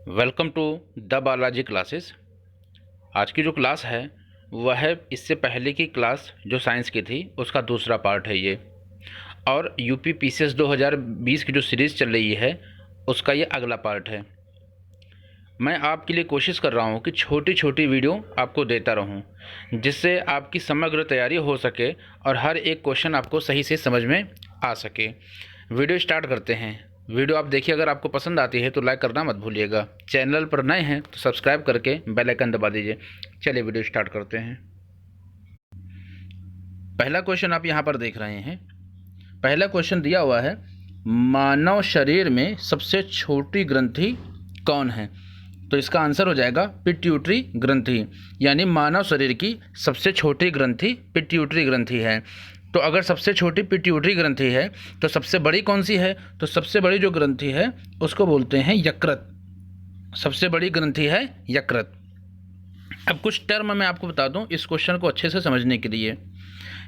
Welcome to the Balaji classes. आज की जो क्लास है वह है इससे पहले की क्लास जो साइंस की थी उसका दूसरा पार्ट है ये, और यूपी पीसीएस 2020 की जो सीरीज़ चल रही है उसका ये अगला पार्ट है। मैं आपके लिए कोशिश कर रहा हूँ कि छोटी छोटी वीडियो आपको देता रहूँ जिससे आपकी समग्र तैयारी हो सके और हर एक क्वेश्चन आपको सही से समझ में आ सके। वीडियो स्टार्ट करते हैं। वीडियो आप देखिए, अगर आपको पसंद आती है तो लाइक करना मत भूलिएगा। चैनल पर नए हैं तो सब्सक्राइब करके बेल आइकन दबा दीजिए। चलिए वीडियो स्टार्ट करते हैं। पहला क्वेश्चन आप यहाँ पर देख रहे हैं। पहला क्वेश्चन दिया हुआ है, मानव शरीर में सबसे छोटी ग्रंथि कौन है? तो इसका आंसर हो जाएगा पिट्यूटरी ग्रंथि, यानी मानव शरीर की सबसे छोटी ग्रंथि पिट्यूटरी ग्रंथि है। तो अगर सबसे छोटी पिट्यूटरी ग्रंथि है तो सबसे बड़ी कौन सी है? तो सबसे बड़ी जो ग्रंथि है उसको बोलते हैं यकृत। सबसे बड़ी ग्रंथि है यकृत। अब कुछ टर्म मैं आपको बता दूं इस क्वेश्चन को अच्छे से समझने के लिए।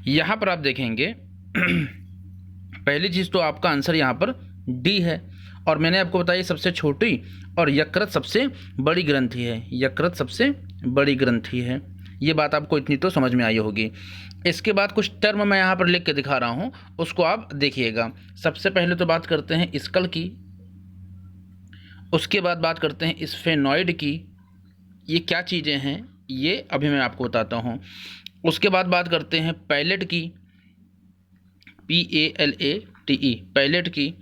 यहाँ पर आप देखेंगे पहली चीज़ तो आपका आंसर यहाँ पर डी है, और मैंने आपको बताया सबसे छोटी और यकृत सबसे बड़ी ग्रंथि है। यकृत सबसे बड़ी ग्रंथि है। ये बात आपको इतनी तो समझ में आई होगी। इसके बाद कुछ टर्म मैं यहाँ पर लिख के दिखा रहा हूँ, उसको आप देखिएगा। सबसे पहले तो बात करते हैं स्कल की, उसके बाद बात करते हैं स्फेनॉइड की। ये क्या चीज़ें हैं ये अभी मैं आपको बताता हूँ। उसके बाद बात करते हैं पैलेट की, PALATE, पैलेट की।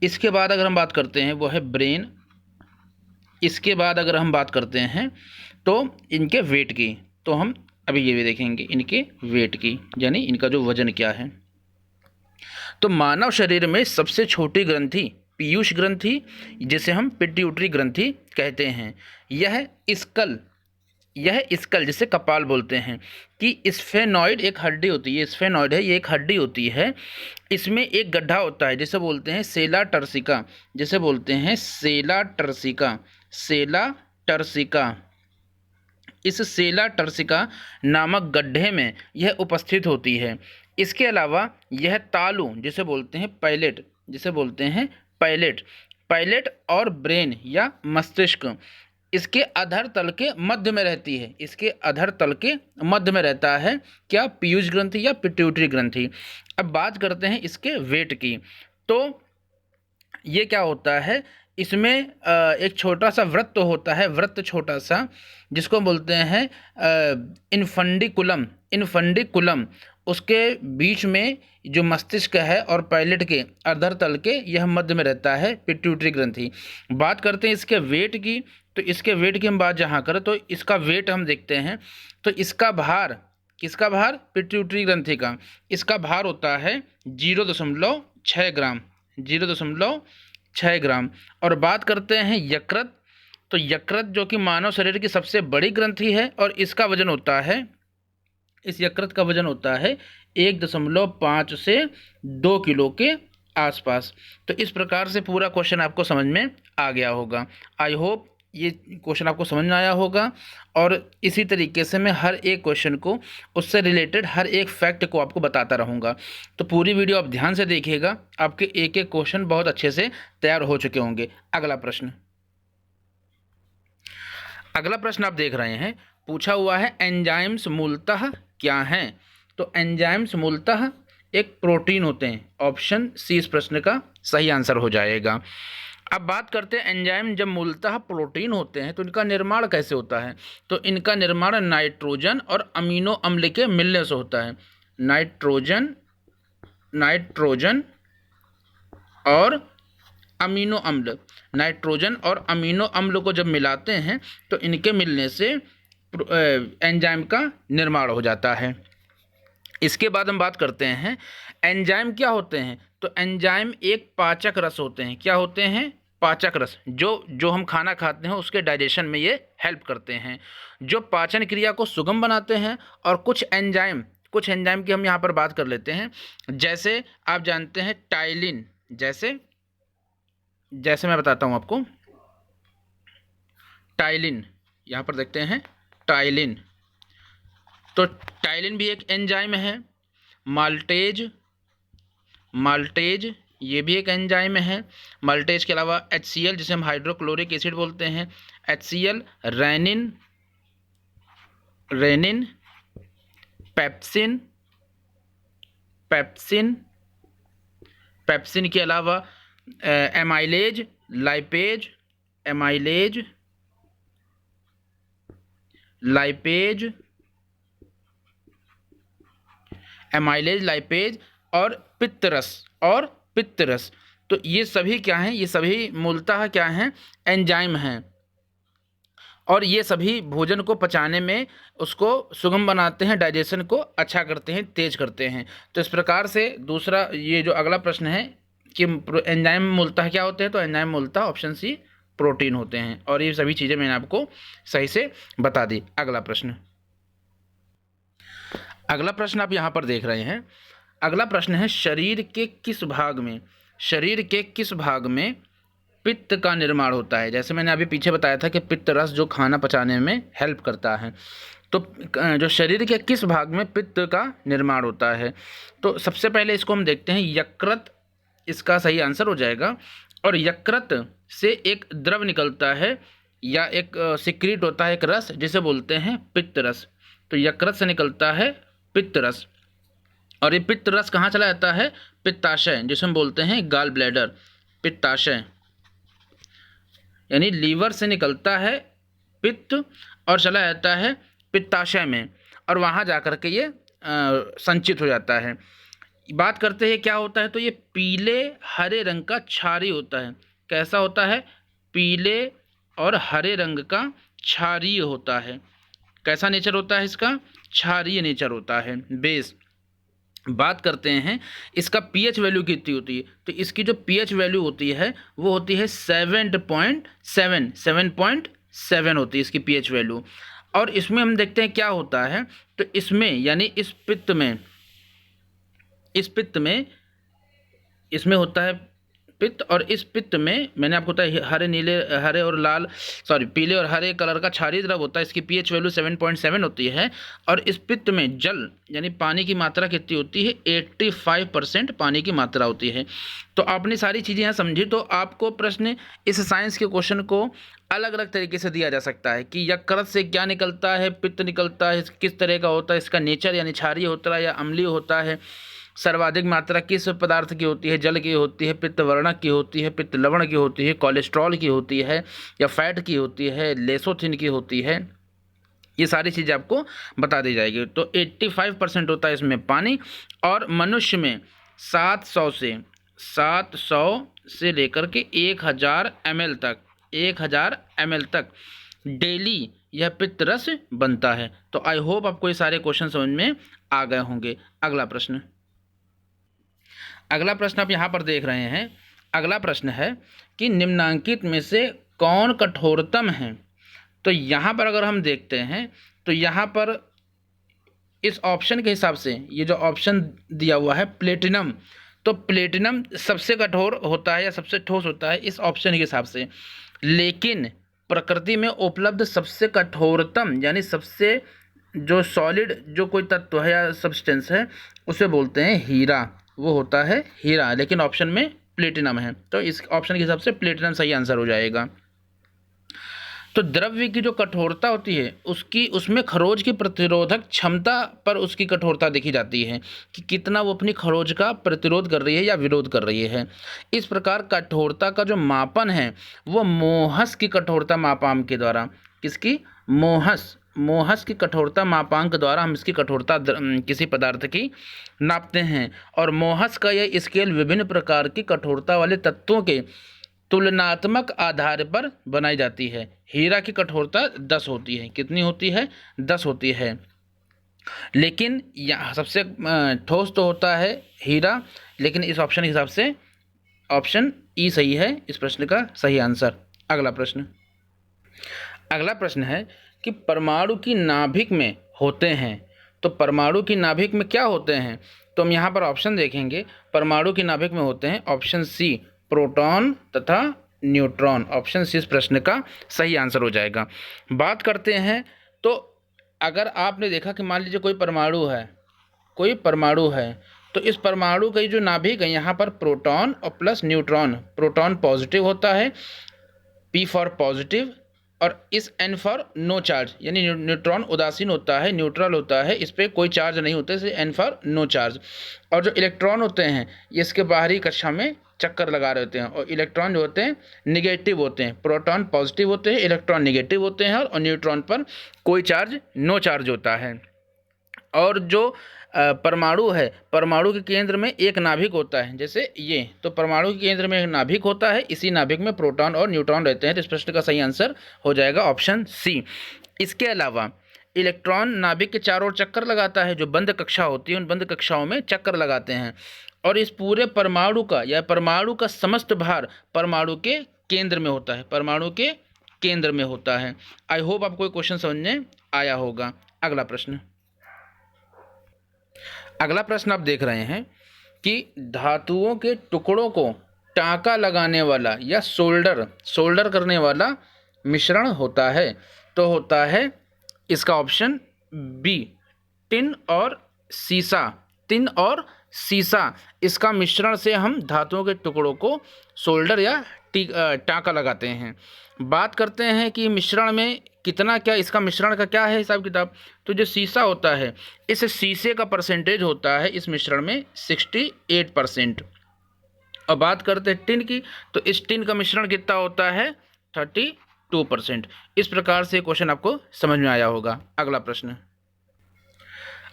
इसके बाद अगर हम बात करते हैं वो है ब्रेन। इसके बाद अगर हम बात करते हैं तो इनके वेट की, तो हम अभी ये भी देखेंगे इनके वेट की, यानी इनका जो वजन क्या है। तो मानव शरीर में सबसे छोटी ग्रंथि पीयूष ग्रंथि, जिसे हम पिट्यूटरी ग्रंथि कहते हैं, यह स्कल जिसे कपाल बोलते हैं कि स्फेनॉइड एक हड्डी होती है। स्फेनॉइड है, ये एक हड्डी होती है। इसमें एक गड्ढा होता है जिसे बोलते हैं सेला टर्सिका, जिसे बोलते हैं सेला टर्सिका। सेला टर्सिका, इस सेला टर्सिका नामक गड्ढे में यह उपस्थित होती है। इसके अलावा यह तालु जिसे बोलते हैं पैलेट, जिसे बोलते हैं पैलेट, पैलेट और ब्रेन या मस्तिष्क इसके अधर तल के मध्य में रहती है। इसके अधर तल के मध्य में रहता है क्या? पीयूष ग्रंथि या पिट्यूटरी ग्रंथि। अब बात करते हैं इसके वेट की। तो ये क्या होता है, इसमें एक छोटा सा वृत्त होता है, वृत्त छोटा सा, जिसको बोलते हैं इनफंडिकुलम। इनफंडिकुलम, उसके बीच में जो मस्तिष्क है और पैलेट के अधर तल के यह मध्य में रहता है पिट्यूटरी ग्रंथि। बात करते हैं इसके वेट की। तो इसके वेट की हम बात जहाँ करें तो इसका वेट हम देखते हैं, तो इसका भार, किसका भार? पिट्यूटरी ग्रंथि का। इसका भार होता है 0.6 ग्राम, 0.6 ग्राम। और बात करते हैं यकृत। तो यकृत जो कि मानव शरीर की सबसे बड़ी ग्रंथि है, और इसका वजन होता है, इस यकृत का वजन होता है 1.5 से 2 किलो के आसपास। तो इस प्रकार से पूरा क्वेश्चन आपको समझ में आ गया होगा। आई होप ये क्वेश्चन आपको समझ में आया होगा, और इसी तरीके से मैं हर एक क्वेश्चन को, उससे रिलेटेड हर एक फैक्ट को आपको बताता रहूँगा। तो पूरी वीडियो आप ध्यान से देखिएगा, आपके एक एक क्वेश्चन बहुत अच्छे से तैयार हो चुके होंगे। अगला प्रश्न, अगला प्रश्न आप देख रहे हैं, पूछा हुआ है एंजाइम्स मूलतः क्या हैं? तो एंजाइम्स मूलतः एक प्रोटीन होते हैं। ऑप्शन सी इस प्रश्न का सही आंसर हो जाएगा। अब बात करते हैं एंजाइम जब मूलतः प्रोटीन होते हैं तो इनका निर्माण कैसे होता है? तो इनका निर्माण नाइट्रोजन और अमीनो अम्ल के मिलने से होता है। नाइट्रोजन और अमीनो अम्ल, नाइट्रोजन और अमीनो अम्ल को जब मिलाते हैं तो इनके मिलने से एंजाइम का निर्माण हो जाता है। इसके बाद हम बात करते हैं एंजाइम क्या होते हैं? तो एंजाइम एक पाचक रस होते हैं। क्या होते हैं? पाचक रस। जो हम खाना खाते हैं उसके डाइजेशन में ये हेल्प करते हैं, जो पाचन क्रिया को सुगम बनाते हैं। और कुछ एंजाइम की हम यहाँ पर बात कर लेते हैं। जैसे आप जानते हैं टाइलिन, जैसे मैं बताता हूँ आपको, टाइलिन, यहाँ पर देखते हैं टाइलिन। तो टाइलिन भी एक एंजाइम है। माल्टेज ये भी एक एंजाइम है। मल्टेज के अलावा HCl जिसे हम हाइड्रोक्लोरिक एसिड बोलते हैं, HCl, रेनिन, पेप्सिन, पेप्सिन के अलावा एमाइलेज, लाइपेज, एमाइलेज, लाइपेज और पित्तरस। तो ये सभी क्या हैं? ये सभी मूलतः क्या हैं? एंजाइम हैं, और ये सभी भोजन को पचाने में उसको सुगम बनाते हैं, डाइजेशन को अच्छा करते हैं, तेज करते हैं। तो इस प्रकार से दूसरा ये जो अगला प्रश्न है कि एंजाइम मूलतः क्या होते हैं, तो एंजाइम मूलतः ऑप्शन सी प्रोटीन होते हैं। और ये सभी चीज़ें मैंने आपको सही से बता दी। अगला प्रश्न आप यहाँ पर देख रहे हैं। अगला प्रश्न है शरीर के किस भाग में पित्त का निर्माण होता है? जैसे मैंने अभी पीछे बताया था कि पित्त रस जो खाना पचाने में हेल्प करता है, तो जो शरीर के किस भाग में पित्त का निर्माण होता है? तो सबसे पहले इसको हम देखते हैं, यकृत इसका सही आंसर हो जाएगा। और यकृत से एक द्रव निकलता है या एक सिक्रीट होता है, एक रस, जिसे बोलते हैं पित्त रस। तो यकृत से निकलता है पित्त रस, और ये पित्त रस कहाँ चला जाता है? पित्ताशय, जिसे हम बोलते हैं गाल ब्लैडर, पित्ताशय, यानी लीवर से निकलता है पित्त और चला जाता है पित्ताशय में, और वहाँ जा कर के ये संचित हो जाता है। बात करते हैं क्या होता है, तो ये पीले हरे रंग का क्षारीय होता है। कैसा होता है? पीले और हरे रंग का क्षारीय होता है। कैसा नेचर होता है इसका? क्षारीय नेचर होता है, बेस। बात करते हैं इसका पीएच वैल्यू कितनी होती है, तो इसकी जो पीएच वैल्यू होती है वो होती है 7.7 होती है इसकी पीएच वैल्यू। और इसमें हम देखते हैं क्या होता है, तो इसमें यानी इस पित्त में इसमें होता है पित्त, और इस पित्त में मैंने आपको बताया पीले और हरे कलर का क्षारीय द्रव होता है। इसकी पीएच वैल्यू 7.7 होती है। और इस पित्त में जल यानी पानी की मात्रा कितनी होती है? 85% पानी की मात्रा होती है। तो आपने सारी चीज़ें यहाँ समझी, तो आपको प्रश्न इस साइंस के क्वेश्चन को अलग अलग तरीके से दिया जा सकता है कि यकृत से क्या निकलता है, पित्त निकलता है, किस तरह का होता है, इसका नेचर यानी क्षारीय होता है या अम्लीय होता है, सर्वाधिक मात्रा किस पदार्थ की होती है, जल की होती है, पित्त वर्णक की होती है, पित्त लवण की होती है, कोलेस्ट्रॉल की होती है या फैट की होती है, लेसोथिन की होती है। ये सारी चीज़ें आपको बता दी जाएगी। तो 85% होता है इसमें पानी, और मनुष्य में 700 से लेकर के 1000 ml तक डेली यह पित्त रस बनता है। तो आई होप आपको ये सारे क्वेश्चन समझ में आ गए होंगे। अगला प्रश्न आप यहाँ पर देख रहे हैं। अगला प्रश्न है कि निम्नांकित में से कौन कठोरतम है? तो यहाँ पर अगर हम देखते हैं तो यहाँ पर इस ऑप्शन के हिसाब से ये जो ऑप्शन दिया हुआ है प्लेटिनम, तो प्लेटिनम सबसे कठोर होता है या सबसे ठोस होता है इस ऑप्शन के हिसाब से। लेकिन प्रकृति में उपलब्ध सबसे कठोरतम यानी सबसे जो सॉलिड जो कोई तत्व है या सब्सटेंस है उसे बोलते हैं हीरा, वो होता है हीरा। लेकिन ऑप्शन में प्लेटिनम है, तो इस ऑप्शन के हिसाब से प्लेटिनम सही आंसर हो जाएगा। तो द्रव्य की जो कठोरता होती है उसमें खरोंच की प्रतिरोधक क्षमता पर उसकी कठोरता देखी जाती है कि कितना वो अपनी खरोंच का प्रतिरोध कर रही है या विरोध कर रही है। इस प्रकार कठोरता का जो मापन है वो मोहस की कठोरता मापांक के द्वारा, किसकी? मोहस की कठोरता मापांक द्वारा हम इसकी कठोरता किसी पदार्थ की नापते हैं। और मोहस का यह स्केल विभिन्न प्रकार की कठोरता वाले तत्वों के तुलनात्मक आधार पर बनाई जाती है। हीरा की कठोरता 10 होती है। कितनी होती है? 10 होती है। लेकिन यहाँ सबसे ठोस तो होता है हीरा, लेकिन इस ऑप्शन के हिसाब से ऑप्शन ई सही है इस प्रश्न का सही आंसर। अगला प्रश्न है कि परमाणु की नाभिक में होते हैं, तो परमाणु की नाभिक में क्या होते हैं? तो हम यहाँ पर ऑप्शन देखेंगे। परमाणु की नाभिक में होते हैं ऑप्शन सी प्रोटॉन तथा न्यूट्रॉन। ऑप्शन सी इस प्रश्न का सही आंसर हो जाएगा। बात करते हैं तो अगर आपने देखा कि मान लीजिए कोई परमाणु है तो इस परमाणु का जो नाभिक है यहाँ पर प्रोटॉन और प्लस न्यूट्रॉन, प्रोटॉन पॉजिटिव होता है, P फॉर पॉजिटिव, और इस N फॉर नो चार्ज, यानी न्यूट्रॉन उदासीन होता है, न्यूट्रल होता है, इस पर कोई चार्ज नहीं होता है, इसलिए N फॉर नो चार्ज। और जो इलेक्ट्रॉन होते हैं ये इसके बाहरी कक्षा में चक्कर लगा रहे होते हैं, और इलेक्ट्रॉन जो होते हैं निगेटिव होते हैं, प्रोटॉन पॉजिटिव होते हैं, इलेक्ट्रॉन निगेटिव होते हैं, और न्यूट्रॉन पर कोई चार्ज, नो चार्ज होता है। और जो परमाणु है, परमाणु के केंद्र में एक नाभिक होता है, जैसे ये, तो परमाणु के केंद्र में एक नाभिक होता है, इसी नाभिक में प्रोटॉन और न्यूट्रॉन रहते हैं। तो इस प्रश्न का सही आंसर हो जाएगा ऑप्शन सी। इसके अलावा इलेक्ट्रॉन नाभिक के चारों ओर चक्कर लगाता है, जो बंद कक्षा होती है उन बंद कक्षाओं में चक्कर लगाते हैं, और इस पूरे परमाणु का या परमाणु का समस्त भार परमाणु के केंद्र में होता है, परमाणु के केंद्र में होता है। आई होप आपको क्वेश्चन समझ में आया होगा। अगला प्रश्न, अगला प्रश्न आप देख रहे हैं कि धातुओं के टुकड़ों को टाँका लगाने वाला या सोल्डर करने वाला मिश्रण होता है, तो होता है इसका ऑप्शन बी, टिन और सीसा। टिन और सीसा, इसका मिश्रण से हम धातुओं के टुकड़ों को सोल्डर या टाँका लगाते हैं। बात करते हैं कि मिश्रण में कितना, क्या इसका मिश्रण का क्या है हिसाब किताब। तो जो सीसा होता है, इस सीसे का परसेंटेज होता है इस मिश्रण में 68%। और बात करते हैं टिन की, तो इस टिन का मिश्रण कितना होता है 32%। इस प्रकार से क्वेश्चन आपको समझ में आया होगा। अगला प्रश्न,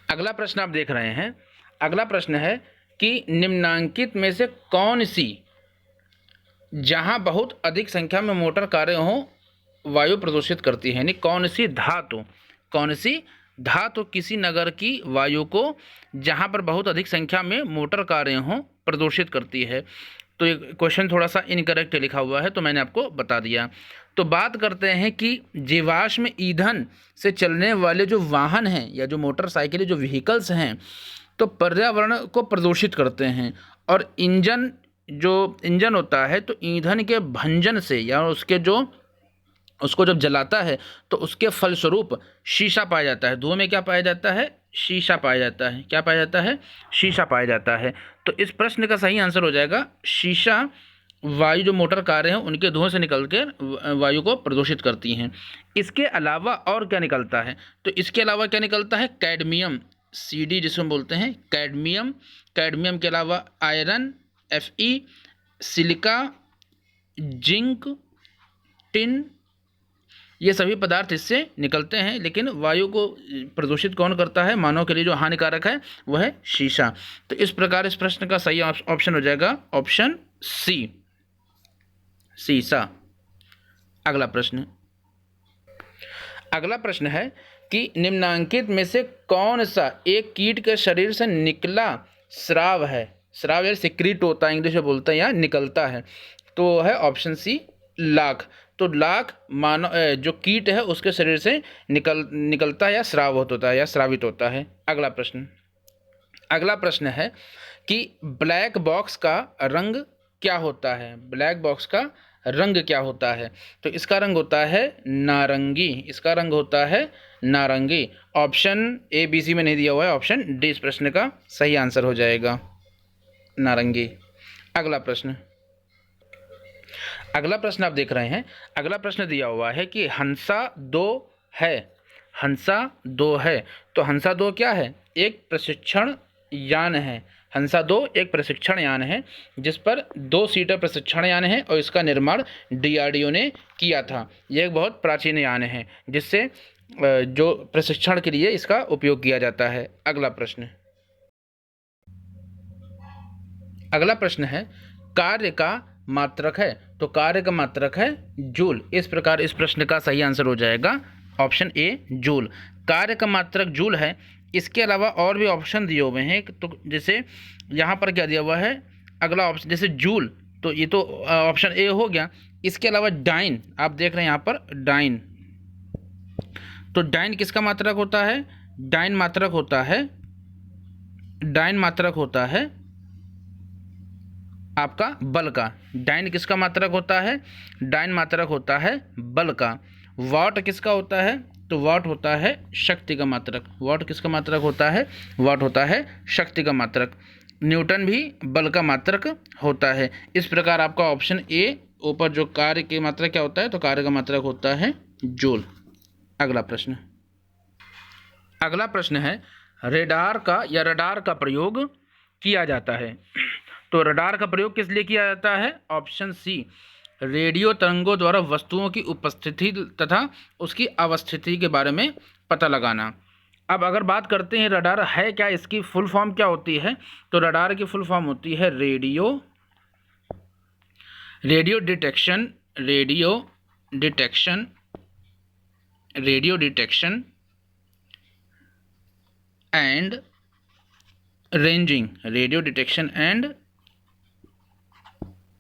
अगला प्रश्न आप देख रहे हैं, अगला प्रश्न है कि निम्नांकित में से कौन सी, जहां बहुत अधिक संख्या में मोटर कारें हों, वायु प्रदूषित करती है, यानी कौन सी धातु किसी नगर की वायु को जहां पर बहुत अधिक संख्या में मोटर कारें हों प्रदूषित करती है। तो ये क्वेश्चन थोड़ा सा इनकरेक्ट लिखा हुआ है, तो मैंने आपको बता दिया। तो बात करते हैं कि जीवाश्म ईंधन से चलने वाले जो वाहन हैं या जो मोटरसाइकिलें, जो व्हीकल्स हैं, तो पर्यावरण को प्रदूषित करते हैं। और इंजन होता है, तो ईंधन के भंजन से या उसको जब जलाता है तो उसके फलस्वरूप शीशा पाया जाता है। धुएं में क्या पाया जाता है, शीशा पाया जाता है। क्या पाया जाता है, शीशा पाया जाता है। तो इस प्रश्न का सही आंसर हो जाएगा शीशा। वायु जो मोटर कारें हैं उनके धुएं से निकल के वायु को प्रदूषित करती हैं। इसके अलावा और क्या निकलता है, तो इसके अलावा क्या निकलता है, कैडमियम, CD जिसको हम बोलते हैं कैडमियम। कैडमियम के अलावा iron, Fe, silica, zinc, tin, ये सभी पदार्थ इससे निकलते हैं। लेकिन वायु को प्रदूषित कौन करता है, मानव के लिए जो हानिकारक है वह है शीशा। तो इस प्रकार इस प्रश्न का सही ऑप्शन हो जाएगा ऑप्शन सी, सीसा। अगला प्रश्न, अगला प्रश्न है कि निम्नांकित में से कौन सा एक कीट के शरीर से निकला स्राव है। स्राव या सिक्रीट होता है, इंग्लिश में बोलते हैं, या निकलता है, तो है ऑप्शन सी, लाख। तो लाख मानव जो कीट है उसके शरीर से निकलता है या स्राव होता है या स्रावित होता है। अगला प्रश्न, अगला प्रश्न है कि ब्लैक बॉक्स का रंग क्या होता है। ब्लैक बॉक्स का रंग क्या होता है, तो इसका रंग होता है नारंगी। इसका रंग होता है नारंगी। ऑप्शन ABC में नहीं दिया हुआ है, ऑप्शन D इस प्रश्न का सही आंसर हो जाएगा, नारंगी। अगला प्रश्न, अगला प्रश्न आप देख रहे हैं, अगला प्रश्न दिया हुआ है कि हंसा 2 है। हंसा 2 है, तो हंसा 2 क्या है, एक प्रशिक्षण यान है। हंसा 2 एक प्रशिक्षण यान है जिस पर 2 सीटर प्रशिक्षण यान है, और इसका निर्माण DRDO ने किया था। यह एक बहुत प्राचीन यान है जिससे जो प्रशिक्षण के लिए इसका उपयोग किया जाता है। अगला प्रश्न, अगला प्रश्न है कार्य का मात्रक है, तो कार्य का मात्रक है जूल। इस प्रकार इस प्रश्न का सही आंसर हो जाएगा ऑप्शन A, जूल। कार्य का मात्रक जूल है। इसके अलावा और भी ऑप्शन दिए हुए हैं, तो जैसे यहाँ पर क्या दिया हुआ है, अगला ऑप्शन जैसे जूल, तो ये तो ऑप्शन A हो गया। इसके अलावा डाइन, आप देख रहे हैं यहाँ पर डाइन, तो डाइन किसका मात्रक होता है, डाइन मात्रक होता है, डाइन मात्रक होता है आपका बल का। डाइन किसका मात्रक होता है, डाइन मात्रक होता है बल का। वाट किसका होता है, तो वाट होता है शक्ति का मात्रक। वाट किसका मात्रक होता है, वाट होता है शक्ति का मात्रक। न्यूटन भी बल का मात्रक होता है। इस प्रकार आपका ऑप्शन ए ऊपर जो कार्य की मात्रा क्या होता है, तो कार्य का मात्रक होता है जूल। अगला प्रश्न है रेडार का या रडार का प्रयोग किया जाता है। तो रडार का प्रयोग किस लिए किया जाता है? ऑप्शन सी, रेडियो तरंगों द्वारा वस्तुओं की उपस्थिति तथा उसकी अवस्थिति के बारे में पता लगाना। अब अगर बात करते हैं रडार है क्या, इसकी फुल फॉर्म क्या होती है, तो रडार की फुल फॉर्म होती है रेडियो डिटेक्शन एंड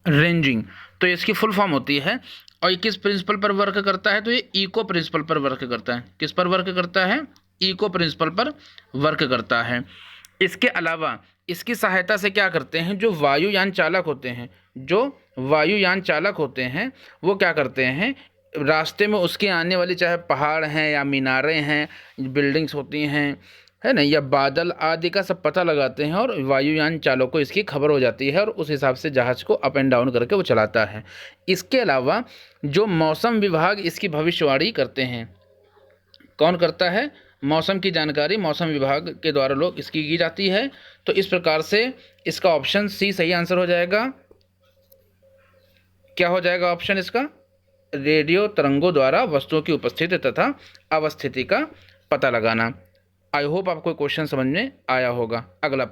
रेंजिंग। तो इसकी फुल फॉर्म होती है। और ये किस प्रिंसिपल पर वर्क करता है, तो ये इको प्रिंसिपल पर वर्क करता है। किस पर वर्क करता है? इको प्रिंसिपल पर वर्क करता है। इसके अलावा इसकी सहायता से क्या करते हैं, जो वायुयान चालक होते हैं वो क्या करते हैं, रास्ते में उसके आने वाली चाहे पहाड़ हैं या मीनारें हैं, बिल्डिंग्स होती हैं, है ना, या बादल आदि का सब पता लगाते हैं और वायुयान चालक को इसकी खबर हो जाती है और उस हिसाब से जहाज़ को अप एंड डाउन करके वो चलाता है। इसके अलावा जो मौसम विभाग इसकी भविष्यवाणी करते हैं, कौन करता है? मौसम की जानकारी मौसम विभाग के द्वारा लोग इसकी की जाती है। तो इस प्रकार से इसका ऑप्शन सी सही आंसर हो जाएगा। क्या हो जाएगा ऑप्शन इसका? रेडियो तरंगों द्वारा वस्तुओं की उपस्थिति तथा अवस्थिति का पता लगाना। आई होप आपको क्वेश्चन समझ में आया होगा। अगला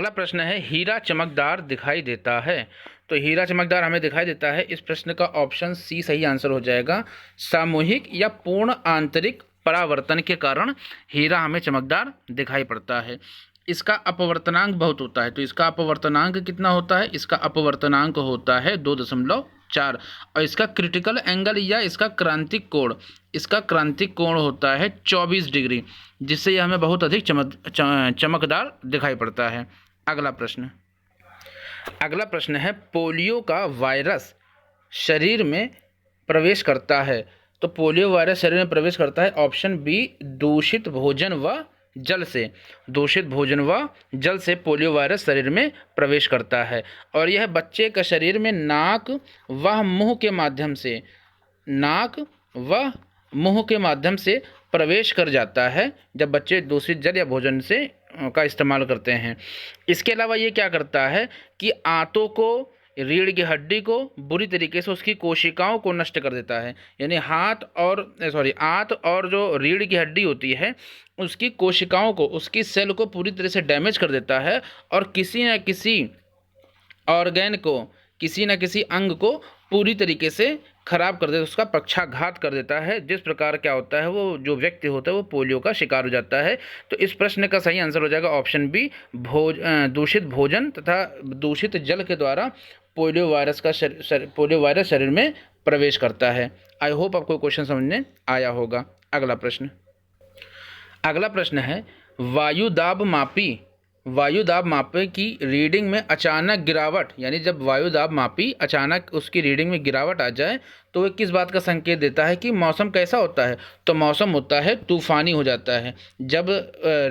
प्रश्न है हीरा चमकदार दिखाई देता है। तो हीरा चमकदार हमें दिखाई देता है, इस प्रश्न का ऑप्शन सी सही आंसर हो जाएगा। सामूहिक या पूर्ण आंतरिक परावर्तन के कारण हीरा हमें चमकदार दिखाई पड़ता है। इसका अपवर्तनांक बहुत होता है। तो इसका अपवर्तनांक कितना होता है? इसका अपवर्तनांक होता है 2.4 और इसका क्रिटिकल एंगल या इसका क्रांतिक कोण होता है 24 डिग्री, जिससे यह हमें बहुत अधिक चमकदार दिखाई पड़ता है। अगला प्रश्न है पोलियो का वायरस शरीर में प्रवेश करता है। तो पोलियो वायरस शरीर में प्रवेश करता है, ऑप्शन बी, दूषित भोजन व जल से पोलियो वायरस शरीर में प्रवेश करता है। और यह बच्चे का शरीर में नाक व मुंह के माध्यम से प्रवेश कर जाता है जब बच्चे दूषित जल या भोजन से का इस्तेमाल करते हैं। इसके अलावा ये क्या करता है कि आंतों को, रीढ़ की हड्डी को बुरी तरीके से उसकी कोशिकाओं को नष्ट कर देता है। यानी आंत और जो रीढ़ की हड्डी होती है उसकी कोशिकाओं को, उसकी सेल को पूरी तरह से डैमेज कर देता है और किसी न किसी ऑर्गेन को, किसी न किसी अंग को पूरी तरीके से खराब कर देता है, उसका पक्षाघात कर देता है। जिस प्रकार क्या होता है, वो जो व्यक्ति होता है वो पोलियो का शिकार हो जाता है। तो इस प्रश्न का सही आंसर हो जाएगा ऑप्शन बी, दूषित भोजन तथा दूषित जल के द्वारा पोलियो वायरस शरीर में प्रवेश करता है। आई होप आपको क्वेश्चन समझ में आया होगा। अगला प्रश्न है वायु दाब मापे की रीडिंग में अचानक गिरावट, यानी जब वायु दाब मापी अचानक उसकी रीडिंग में गिरावट आ जाए तो वह किस बात का संकेत देता है कि मौसम कैसा होता है? तो मौसम होता है तूफ़ानी हो जाता है। जब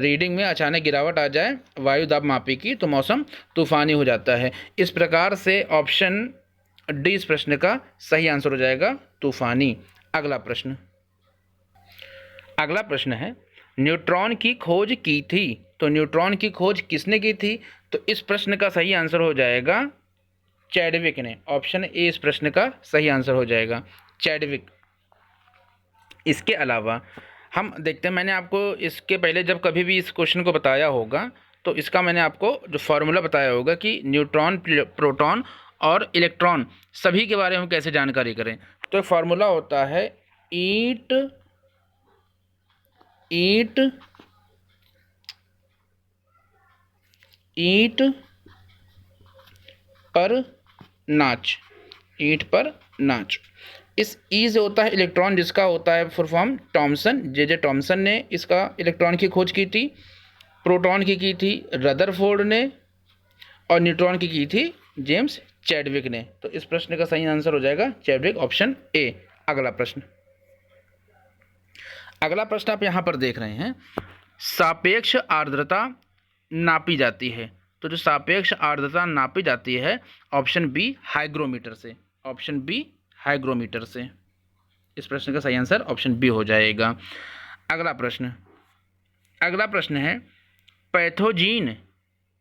रीडिंग में अचानक गिरावट आ जाए वायु दाब मापी की तो मौसम तूफ़ानी हो जाता है। इस प्रकार से ऑप्शन डी इस प्रश्न का सही आंसर हो जाएगा, तूफ़ानी। अगला प्रश्न है न्यूट्रॉन की खोज की थी। तो न्यूट्रॉन की खोज किसने की थी? तो इस प्रश्न का सही आंसर हो जाएगा चैडविक ने। ऑप्शन ए इस प्रश्न का सही आंसर हो जाएगा, चैडविक। इसके अलावा हम देखते हैं, मैंने आपको इसके पहले जब कभी भी इस क्वेश्चन को बताया होगा तो इसका मैंने आपको जो फॉर्मूला बताया होगा कि न्यूट्रॉन, प्रोटॉन और इलेक्ट्रॉन सभी के बारे में कैसे जानकारी करें। तो फॉर्मूला होता है ईट पर नाच। इस ई से होता है इलेक्ट्रॉन, जिसका होता है फुल फॉर्म टॉमसन। जे टॉमसन ने इसका इलेक्ट्रॉन की खोज की थी। प्रोटॉन की थी रदरफोर्ड ने और न्यूट्रॉन की थी जेम्स चैडविक ने। तो इस प्रश्न का सही आंसर हो जाएगा चैडविक, ऑप्शन ए। अगला प्रश्न आप यहाँ पर देख रहे हैं, सापेक्ष आर्द्रता नापी जाती है? तो जो सापेक्ष आर्द्रता नापी जाती है, ऑप्शन बी हाइग्रोमीटर से, ऑप्शन बी हाइग्रोमीटर से। इस प्रश्न का सही आंसर ऑप्शन बी हो जाएगा। अगला प्रश्न है पैथोजीन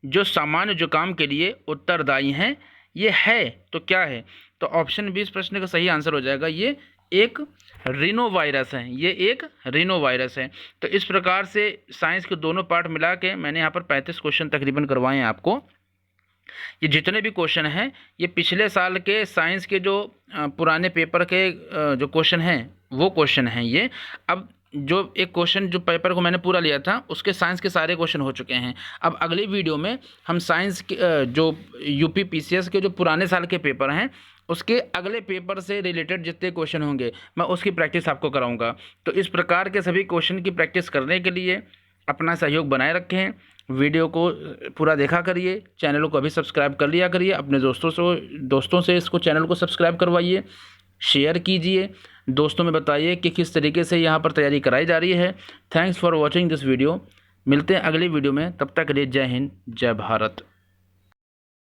जो सामान्य जुकाम के लिए उत्तरदायी हैं, ये है तो क्या है? तो ऑप्शन बी इस प्रश्न का सही आंसर हो जाएगा, ये एक रिनोवायरस है, ये एक रिनोवायरस है। तो इस प्रकार से साइंस के दोनों पार्ट मिला के मैंने यहाँ पर 35 क्वेश्चन तकरीबन करवाए हैं आपको। ये जितने भी क्वेश्चन हैं ये पिछले साल के साइंस के जो पुराने पेपर के जो क्वेश्चन हैं वो क्वेश्चन हैं ये। अब जो एक क्वेश्चन जो पेपर को मैंने पूरा लिया था उसके साइंस के सारे क्वेश्चन हो चुके हैं। अब अगली वीडियो में हम साइंस के जो यूपी पीसीएस के जो पुराने साल के पेपर हैं उसके अगले पेपर से रिलेटेड जितने क्वेश्चन होंगे मैं उसकी प्रैक्टिस आपको कराऊंगा। तो इस प्रकार के सभी क्वेश्चन की प्रैक्टिस करने के लिए अपना सहयोग बनाए रखें, वीडियो को पूरा देखा करिए, चैनल को अभी सब्सक्राइब कर लिया करिए, अपने दोस्तों से इसको चैनल को सब्सक्राइब करवाइए, शेयर कीजिए, दोस्तों में बताइए कि किस तरीके से यहाँ पर तैयारी कराई जा रही है। Thanks for watching this video. मिलते हैं अगली वीडियो में, तब तक के लिए जय हिंद, जय भारत।